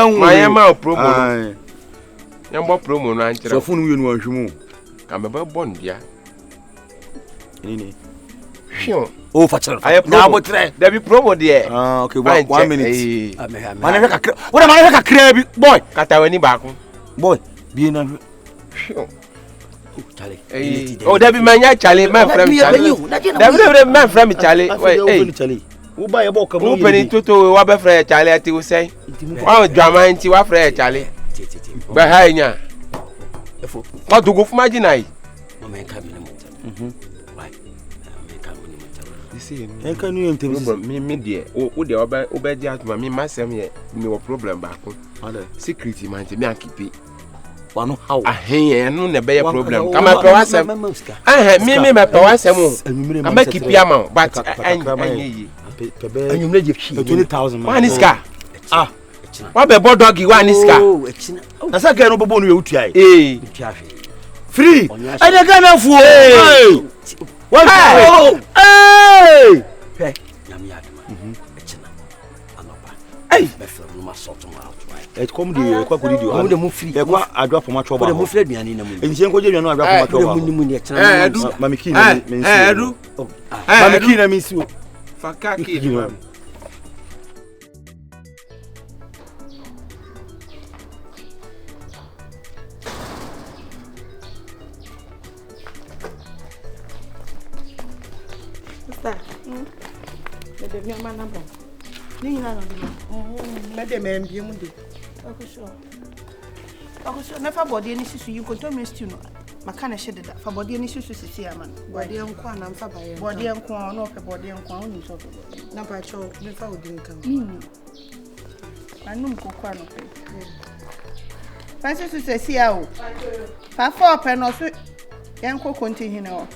My Emma promo. Yambo promo no anchor. So phone you no anhwemu. Ka me ba bon bia. Nini. Hwio. Oh factor. Na botre. There be promo there. Ah okay 1 minute. Man kakra. What am I kakra bi boy. Katawani baako. Boy. Bi na hwio. Charlie. Oh there be manya Charlie, my friend Charlie. There be my friend Charlie. Wait, Charlie. Uba ye boka mo peni toto wa be frɛ Charlie ati wo sɛn wa dwama nti wa frɛ Charlie ba ha nya efo wa dugo fuma ginai no men ka bi ne mo why men ka mo ne mo you see en ka nu ente me de o de oba di atuma me masem ye me wo problem ba ko secret man te me akipi wano how ahen no ne be ye problem kama pe wasem me me pe wasem ama kipi ama but anye anyumre je fi 20,000 man iska wa be bodogi wa iska na sa ga no bobo no ye utua eh free I dey ga na fu wa hey nyam ya dema echina anopa be from no ma sort ma out right come dey Kwaku dey o dem free e kwa adwa poma choba dem free aduane na mu enje nko je aduane adwa poma choba mu ni echina mamiki na me nsi edu mamiki na me nsi Fakaki man. Sister, the baby man number. Ni na no be. Me de me mbie mu de. Akusho never body any sisu you control me stew no. Maka na hye da fa body any susu sisi aman body enko na mfa baye body enko no pe body enko onu so na pa cho me fa odi nkan anum kokwa no pe fa susu sisi a o fa for pe no so enko konti hine o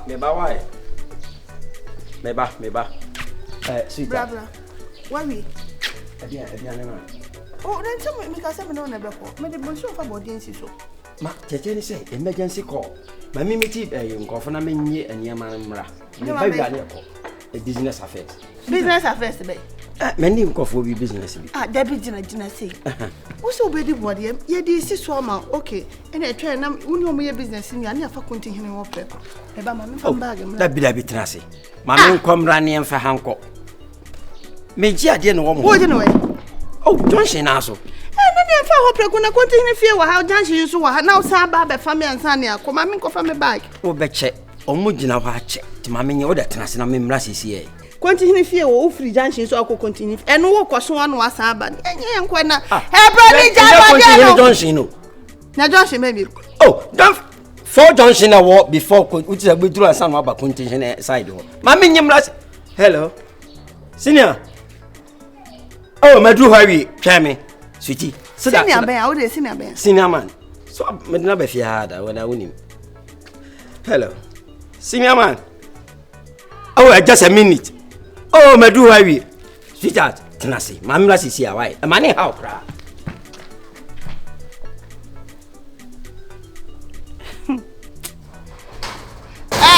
Meba why? Meba. Sweet. Bra. Why we? Ebian na. Oh, then some me ka say me no na before. Me dey bonso fa body nsi so. Ma, cheche ni say emergency call. Ma mi meet nkofo na menye aniama mra. Me ba wi ane call. A business affairs. Business affairs be. Many nkofo bi business bi. There be gina say. Wo so be di body ye di si so ma okay. Ene etwe na woni o me business ni ane afa konti hene wo pre. E ba ma me fa bag mra. Da bi trase. Ma me nkomra ne emfa hanko. Me ji ade no wo mo. Wo ji no we. Oh, junction na so. Na me emfa ho pre ko na konti hene fie wa ha junction so wa ha na o sa ba be fa me ansa ne akoma me nkofa me bag. Wo be che. Omo gina ho ache. Ti ma me nye wo da trase na me mra sisi e. Continue fear wo free junction so akọ continue eno wo koso anu asa aba enye enko na e bro ni jaba junction no na junction maybe oh don't four junction na wo before uti agbe duru asa no aba continue side wo ma me nyimra hello senior oh madru hawi twa me sweetie senior ben how dey senior man so me na be fia hada wala wonim hello senior man oh just a minute. Oh, my do I sweetheart, tenacity. Mamma see why. A money how cry.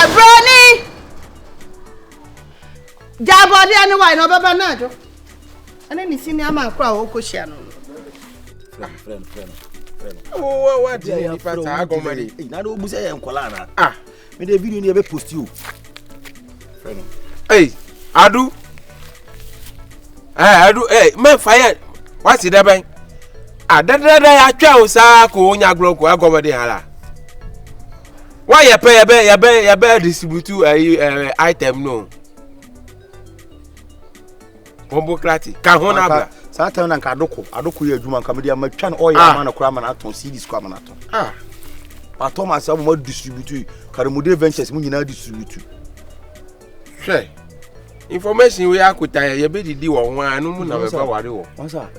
Brownie! Jabody and wine over Banajo. And then you see me, I'm a crowd, Oceano. Friend. Oh, what did you pass? I go money. Now, Busa and Colana. May the video never post you. Hey. Adu. Hey, me fire. What's it about? Ya twa sa ko nya gro ko agomade hala. Why ya be distribute item no. Ombokrati. Kahona bla. Satan na adoko ye adwuma nka me dia matwa no oya ma na kura ma na aton CDs kwa ma na aton. Pa Thomas abu ma distribute Karamude Ventures mu nyina distribute. Hwe. Information we akuta ye be didi wo ho anu mu na be ba ware wo. Mansa,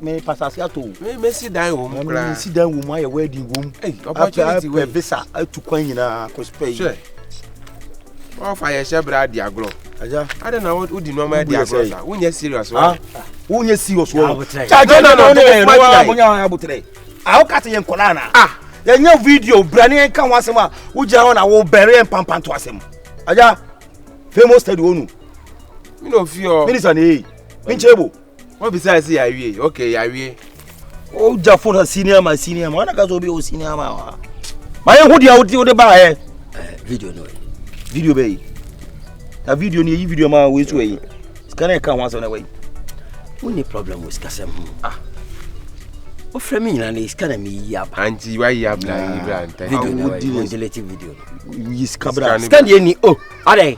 me pasase ato. Me si dan wo mu kra. Me si dan wo mu aye wedding wo mu. Opportunity we visa atu kwan nyina ko spay. Hwe. O fa ye shebra di aglo. Aja. Ade na wo di no ma di aglo sa. Wonye serious wo. Wonye serious wo. Charge no wonya abutre. A wo kate yen kola na. Nya video brane kan wasem a wo gya ho na wo bere pampanto asem. Aja. Famous steady onu. Me no fear. Minister ni. Minchebo. What besides ya wie? Okay, ya wie. O ja for senior man. Wana ka zo bi o senior man. Ma ye hu dia o de ba he. Video no. Video be. Na video ni video ma we so yi. Scan kan wasem na we. Only problem with kasem. O frame ni na ni scan mi yaba. Anti wa yaba video no. Delete video. We scabra. Scan ye ni oh. Ade.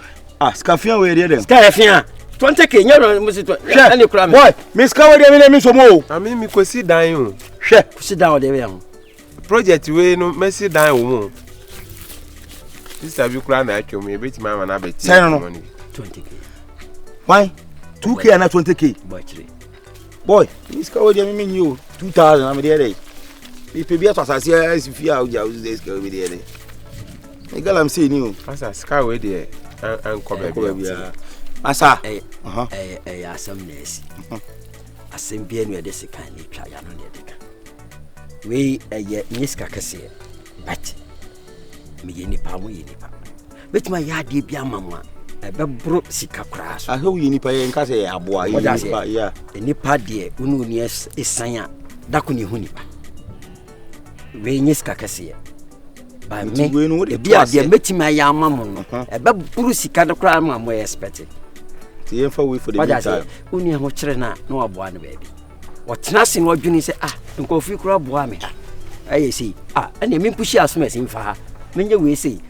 Scafia we dey dem. Scafia. 20k nyaro mo si to. Ani kura me. Boy, me scan we dey me mi so mo. Ami mi ko si dan o. Hwe, ko si dan o dey am. Project we no me si dan o mo. This abi kura na atwo me beti ma na beti. 20k. Why? 2k and 20k. Boy, me scan we dey me ni o. 2000 am dey. Pe bi ato asase asifia o ja o dey scan we dey. Me gala am say ni o. Asa scan we dey an ko be bia. Asa asem nesi. Asem bia no de sika ni twa ya no de ka. We nyiska kase. But me ye nipa mo ye nipa. Betima ya de bia mamwa. Ebe bro sika kra so. Aho ye nipa ye nka se aboa ye nipa ya. Nipa de unu ni esanya dako ni hu nipa. We nyiska kase. Ba me bia de metima ya mammo no. Ebe bro sika de kra ma mo expect. Ti fa we for the meantime. Uni ho kire na waboa no baby. Wotena sin wadwuni se nkofi kura boa me. Aye si ene me pushi asoma sin fa ha. Menye we sei.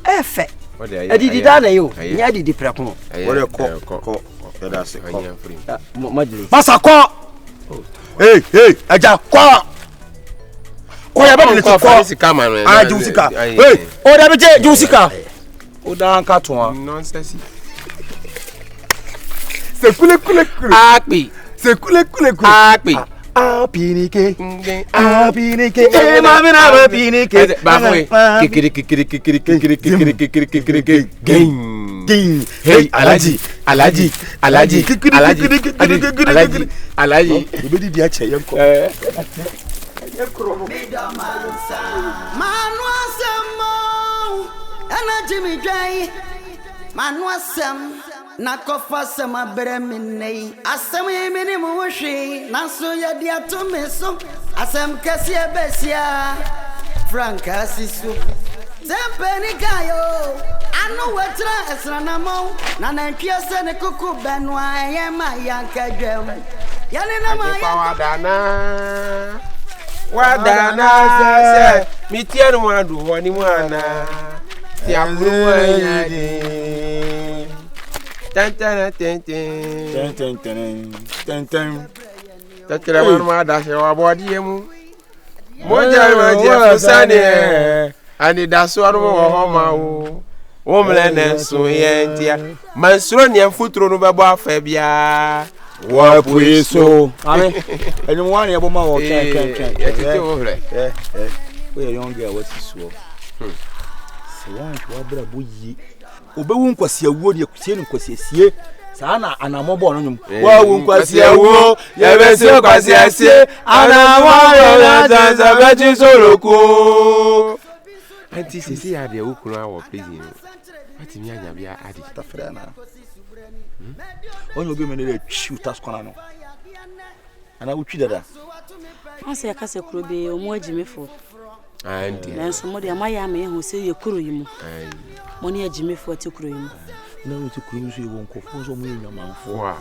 Efe. Adidi da na yo. Nya didi preko. Wore ko. Eda se ko. Masa ko. Hey, aja ko. Ko ya be le ko. Jusika. Hey, o da be Jusika. O da nka to an. Nonsense. C'est coulé. Api. C'est coulé. Api. Apinike. Eh mama na apinike. Bafwe. Ging. Hey Alaji. Obedi dia che yenko. Na kofa sama bremine asem yemini mu hwe nanso ya dia to me so asem kase besia franka sisu zempeni gayo anu wetra esranamo na nantwie se ne kuku benwa yema yanka dwem yane na ma wadana se mitie no adu honi mu ana ti abru ayade ten. Takira marma da se wa body mu. Moja ma je fusane. Ani da so anu wo ho ma wo. Wo mle ne so ye ntia. Mansuro ne mfuturo no bebo afa bia. Wa puiso. Ame. Eni mo wan ye bo ma wo ken. Ya tete wo hre. We ye young girl what is so. Se wan ko abra bo yi. Obewu nkwasi awuo ne akusie ne nkwasi asie saa na anamobo no nyum wa wu nkwasi awuo ye be se kwasi asie anamo ye na tanza bechi soloko anti sisi ya de ukuru awo prison ati mi anya bia adi tafra na onye obi menere chuta skona no ana utwi dada ase ya kase kuro be omo agimefo anti na so mo de amaya me hu se ye kuro yimu moni agimefo ati kuro yimu na uti kuro so ye wonkofo so mo enyamanfo wa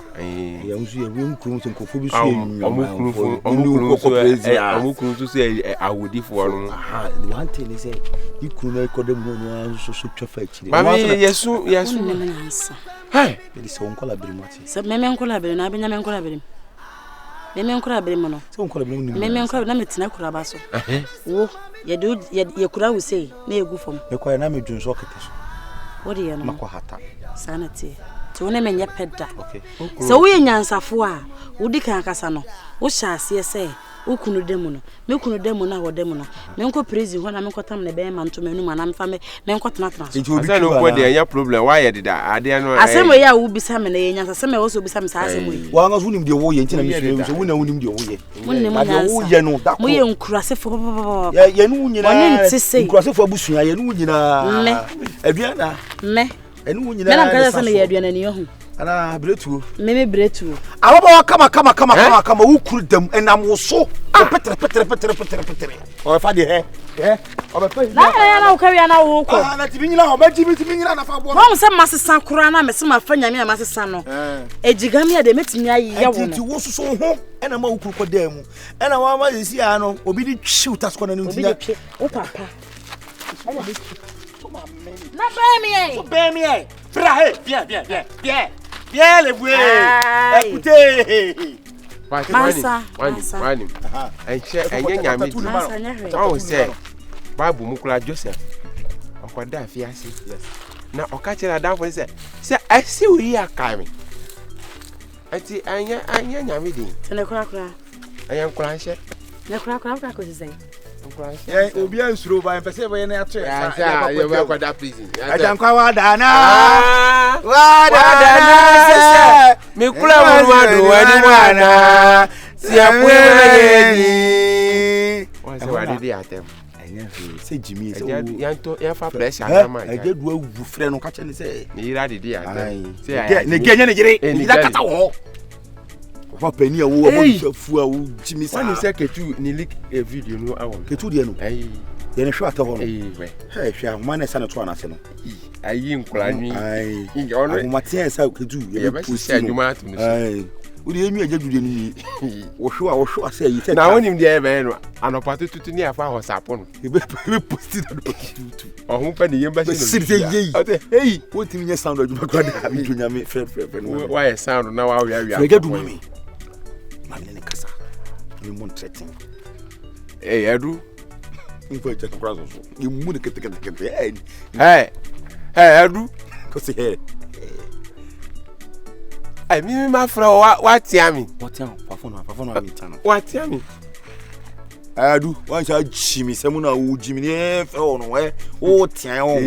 ya nso ye won kuro so nkofo bi so enyamanfo omu kuro so awodifo no aha the one thing is say you kuro na ikodem no no so twafa akire mami yesu nsa Hey, it is on color brimati. So me nkola bere na benya me nkola bere. Me nkola bere mo no. So on color brim. Me nkola na metina kura ba so. Wo ye kura wo sei na egu fom. Me kwa na me dun so kete so. Wo de ye no. Makwa hata. Sanity. To wona menye peda. Okay. So wo ye nyansafo a wo di kan kasa no. Wo sha ase sei. Ukunu demu no me kunu demu na wo demu no me nko prison ho na me nkotam na be man to me nu ma na me fa me nkotena tena so asa no ko de anya problem why ye dida ade no asemo ya wo bisa me na ye nyansa asemo wo so bisa me sa asemo yi wa nga so nim de wo ye ntina me so wo na wo nim de wo ye munne mo nyansa wo ye no da ko mo ye nkurasefo ye nu nyina nkurasefo abusua ye nu nyina aduana me enu nyina me na nka se me ye aduana ni ho ana bretu me bretu ababa kama ukuru dam enam wo so petre o fa de he o be pe na ya na ukawi na wo ko na tibinyina ho ba tibinyina na fa bo mo se masesa kura na me se ma fa nyame na masesa no ejigami ya de metimi ayi ya wo ti wo so ho ena ma ukuru ko dam mu ena wa ma yesi ya no obi di twi utasko na ntia o papa na be mi e fra he bien le boué écoutez Mansa wani enye nyame o se babu mukula Joseph okwada afiase na okachira danfo se asi wi akami ati anya nyame din tene kura anya nkura nche na kura ko se obi ansuro ba empese ba na ato ya ye ba kwada prison ajankwa wadana me kula mu adu ani mwana si apwe yedi won se wadi di atem se jimi se yanto ya fa pressure na ma eje du awu frɛ no ka kyɛ ne se ni ira di atem se ne genya ne jere ni da kata wo wa pani awo mo fu awo jimi sa wani se ketu ni leak a video no awon ketu de no ye ne hwa ta ho no he hwa ma ne sa ne to anase no ayi nkura nwi ono ma tie sa ketu ye be post adwuma atum no uri enu eje dude ni wo hwa say yi na wonim de e be no anopato tutu ni afa ho sapo no be post na do tutu ohun pa ni yemba si no hey wo timi nya sound adwuma kwa da mi dunya me fe no why sound na wa wi ege du mami ne kasa ni mon threatening Adu info check across so you mu ne kete hey Adu ko se hey ai mi ma fra wa tia mi pa phone mi tana wa tia mi Adu wan sha jimi se mu na wo jimi ne fe ono o tia o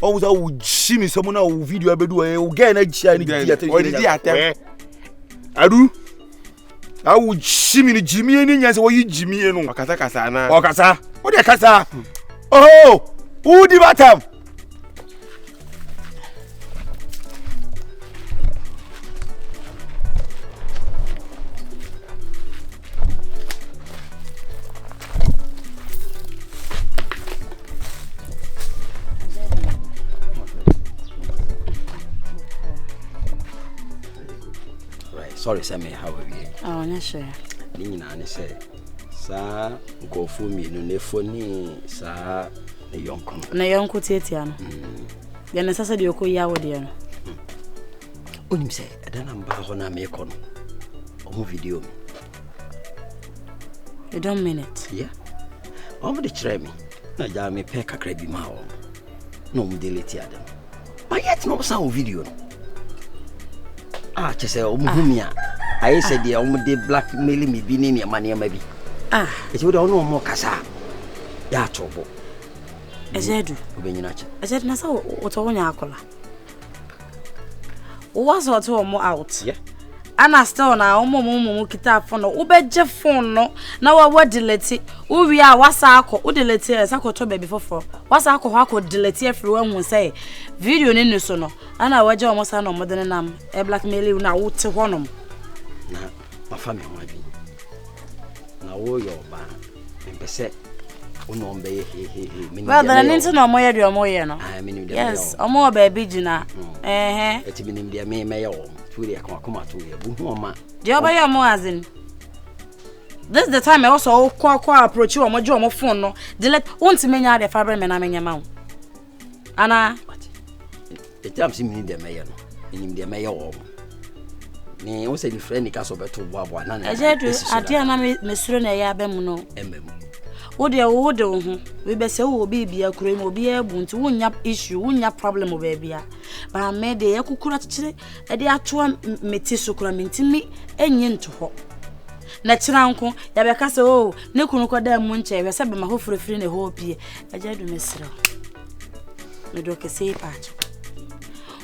wo za wo jimi se mu na wo video abedu o ga na jia ni di atem Adu awu jimi ni jimi ni nyanse wo yi jimi no okasa na okasa wo de kasa oh who di batam sorry say me how are you oh nya sure ni nyina ne say sa nkofo mi no nefo ni sa ne yonko tietia no ya na sasa de okoya wo de no onim say edana mba ho na me ko no o video mi you don't mean it yeah o mo de kire mi na ja me pe kakra bi ma o no mo delete adam but yet no sa o video no chese o muhumia ayi se de o mu de blackmail mi bi ni ma bi e ti wo de ono mo kasa ya tobo ejedu obenyina cha ejedu na sa wo to wonya akola wo was o to mo out yeah ana still na o mo kita phone no wo beje phone no na wa delete wo wi a wasa akọ wo delete e sa ko to baby foforo wasa akọ ho akọ delete e free wan hu say video ni no so no ana waje o mo sa no mo de nam e blackmail na wo te honom na ma family ho abi na wo yo ba empese uno mbe he well then ninti no mo ye de mo ye no yes omo baby jina eti minim de me ye o turi akoma to ye bu hu oma de oba ye mo azin this the time I also kwa approach you omo je omo phone no delete won't menya de fabric me na menya ma ana eti am si minim de me ye no in the mayor. Me also the friend ka so beto boa na na. Ejedu ade na mesuro na ya bem no. Embem. Wo de ho we be se wo obi bia kuro mu obi abu nti wonya issue wonya problem o bia ba me de yakukura kire e de ato meti so kura mentimi enye nto ho na chiranko ya be ka se o ne kunu ko da mu nche we se be ma ho frefre ne ho pie Ejedu mesira me do ke sei patch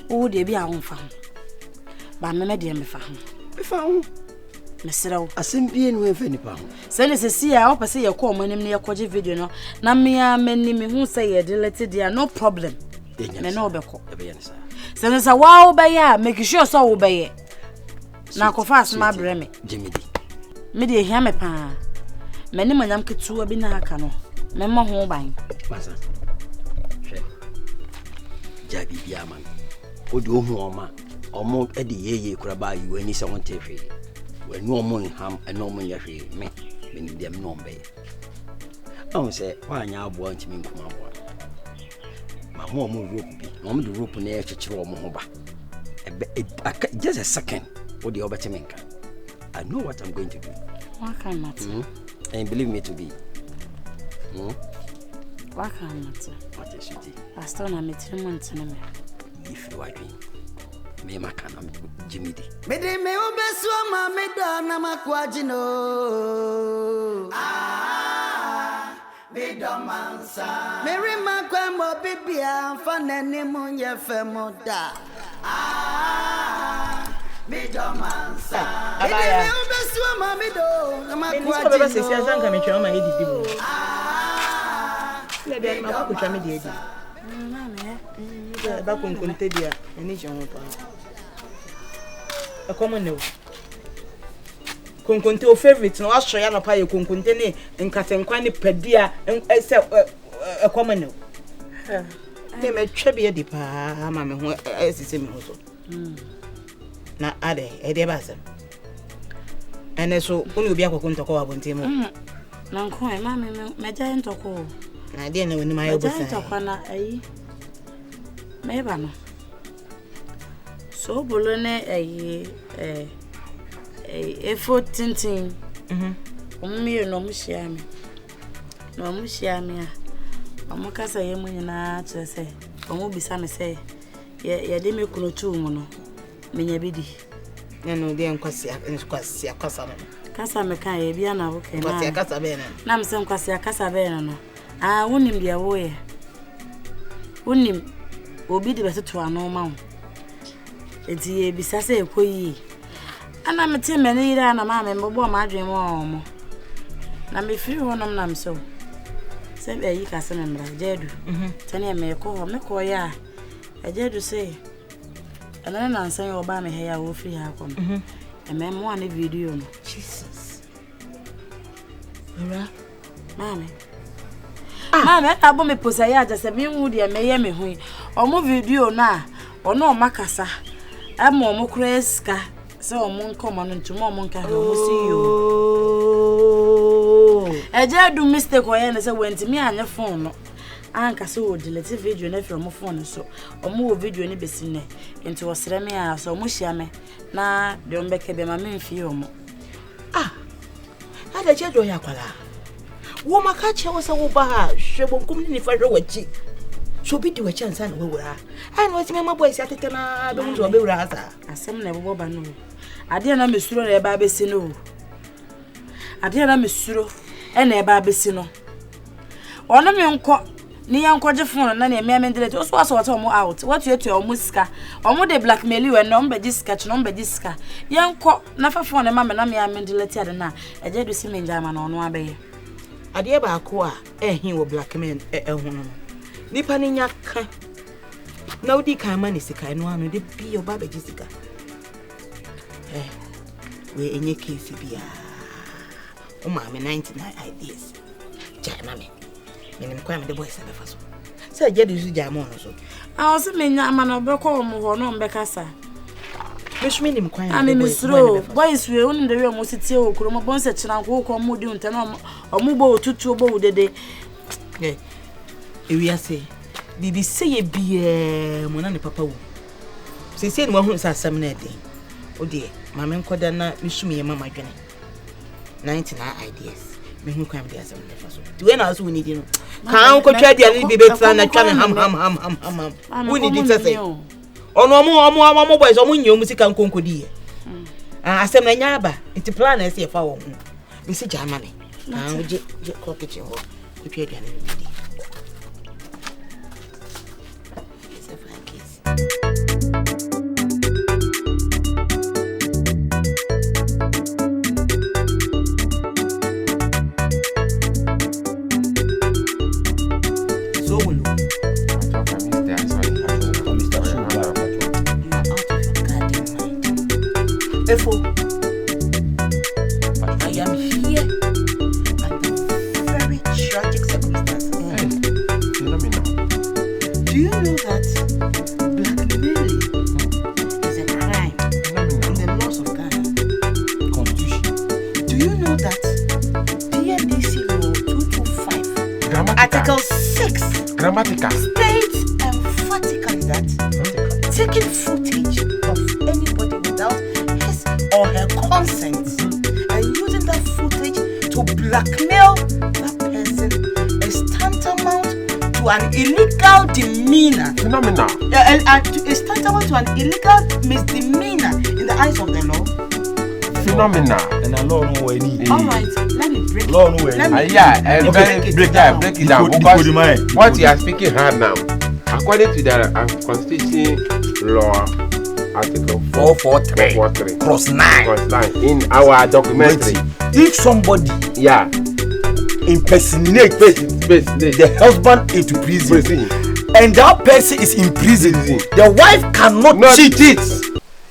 wo de bia ho fa ba me de me fa ho mesirawo asempie no efe nipa ho se ne sesi a opese ye ko omanim ne ye koje video no na me a mani me hu say ye delete dia no problem me no obeko ebe ye nsa se ne sa wa obaye a make sure so obaye na ko fast ma bre me jimidi me de hia me pa me ne manyam ketuwa bi na aka no me ma ho ban masa she jabi bia man odi ohu oma omo edi yeye kura ba yi wani se won tefe when no money ham and no money me them no be. I say why nya abo antimi nkuma abo. Ma ho rope bi. No the rope na echechire o mo ho ba. Just a second. What the obetimenka. I know what I'm going to do. What can matter? And believe me to be. What can matter? What is it? Pastor na metrimonte na me. If you are doing me makana Jimmy. Me de me obeso ma me da na makwaji no. Me do mansa. Me rima kwa mo bibia fa nani mu ye fe mo da. Me do mansa. Me de me obeso ma me do na makwaji no. Me so se asanka me twa ma edidi bo. Le bia ma ko twa me de edi. Ba konkonte dia eni je ho pa. A common no. Konkonte o favorite no asho ya no pa ye konkonte ne nkasenkwa ne padia se a common no. Ne me twa bi edi pa ma me ho esise me ho so. Na ade e de ba sem. Ene so unu obi akokonto ko abonte mo. Na nko e ma me ja ntoko. Na de na woni ma ye bosa. Ntoko na ayi. Me ba no. Sobolo ne efo tintin ommi no muhia me no muhia me a omukasa ye munyina kyerese omu bisa me se ye de me kuno tu mu no menya bidi ne no de nkwasi akasa no kasa me kan ye bia na wo ke na nkwasi akasa be na me se nkwasi akasa be no wonim dia wo ye wonim obi de beteto ano ma wo enti ye bisa se ekoyi ana mete me ne ira na ma me mbo ma adwen mo na me firi honom na mso se be yi ka se me mra Jedu tane me ko me ko ya Jedu se ana na nsan yo ba me he ya wo firi ha ko me mo ane video no Jesus ora mame mame abo me posa ya ja se me hu de me ye me hu omo video na ono makasa amo mo kreska se omo nkoma no ntuma omo nka ho si yo Jedu mistake o ye na se wenti mi anya phone no anka se o delete video na from phone so omo wo video ni besi ne enti wo sere me a so omo hia me na de ombeke be ma me mfi omo ada Jedu ya kwala wo makache wo se wo ba ha hwebo nkum ni fa hwe wachi so bi di wa chance na wo wura ai no ti me mabo isi atete na be mu zo be wura asa asem na ebobo ba no ade na mesuro na eba besi no ade na mesuro e na eba besi no ono me nko ni yankoje phone na na me delete o so aso wato mo out what you to omo sika omo de blackmail we no mbe sika chi no mbe sika yanko na fa phone ma me na me delete ade na Jedu si me njama na ono abaye ade ba ko a ehin wo blackmail ehunu no nipa ni nyaka na odi kan ma ni sika no anu de bi oba be sika we enye case bia o ma me 99 ideas jana me menim kwa me de boy sabe faso se Jedu su jama no so o se me nyama na obeko mo ho no mbekasa Meshmi nim kwa me misro boys we unim de we mo sitie okuro mo bon se chiranko ko mo di unta na omo bo otutu obo dede ewi ase bibi seye bie mo na ne papa wo say no hu sa asem na dey o dey ma me nkoda na me sumi mama dwene 99 ideas me hu kwam dey asem na faso the way na so we need no kan ko twa dia ni bi betra na twa me ham we need it say ono mo boys omo nyom sika nkonkodi asem na nya aba it plan na say fa wo hu me si jama me kan je ko kitchen ho e twa dia ni bi I am here under very tragic circumstances. Do you know that blackmailing is a crime in the laws of Ghana? Constitution. Do you know that PNDC law 225 Article 6 grammatical states emphatically that taking footage of anybody without his or her consent and using that footage to blackmail that person is tantamount to an illegal demeanor. Phenomenal. Is tantamount to an illegal misdemeanor in the eyes of the law. Phenomenal. And the law no way need. All right, let me break law no way. Break it down. Because what you are speaking hard now, according to the Constitution law, Article 443 cross 9 in our documentary. If somebody impersonate the husband into prison and that person is in prison, the wife cannot cheat.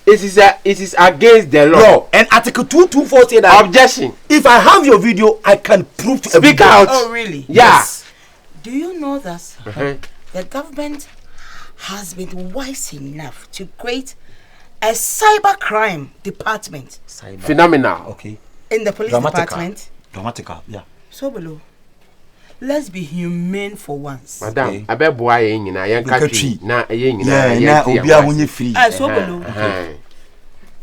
It is against the law. And Article 224 says that objection. If I have your video, I can prove to speak out. Oh really? Yeah. Yes. Do you know that the government has been wise enough to create a cybercrime department? Phenomenal. Okay. In the police department. Dramatical. Yeah. Sobolo. Let's be humane for once. Madam, I bet boy in a country. Now, yeah, obi free. Sobolo.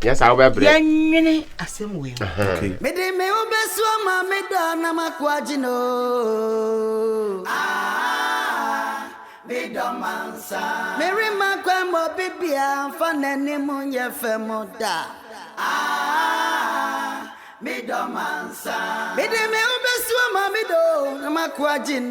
Yes, I'll be brave. Assembly. Okay. Mede me obesua ma me da na makwajino. Me do mansa. Mary makwambo bibia fa nani munye femoda. Me do mansa. Mede me obesua ma me do na makwajino.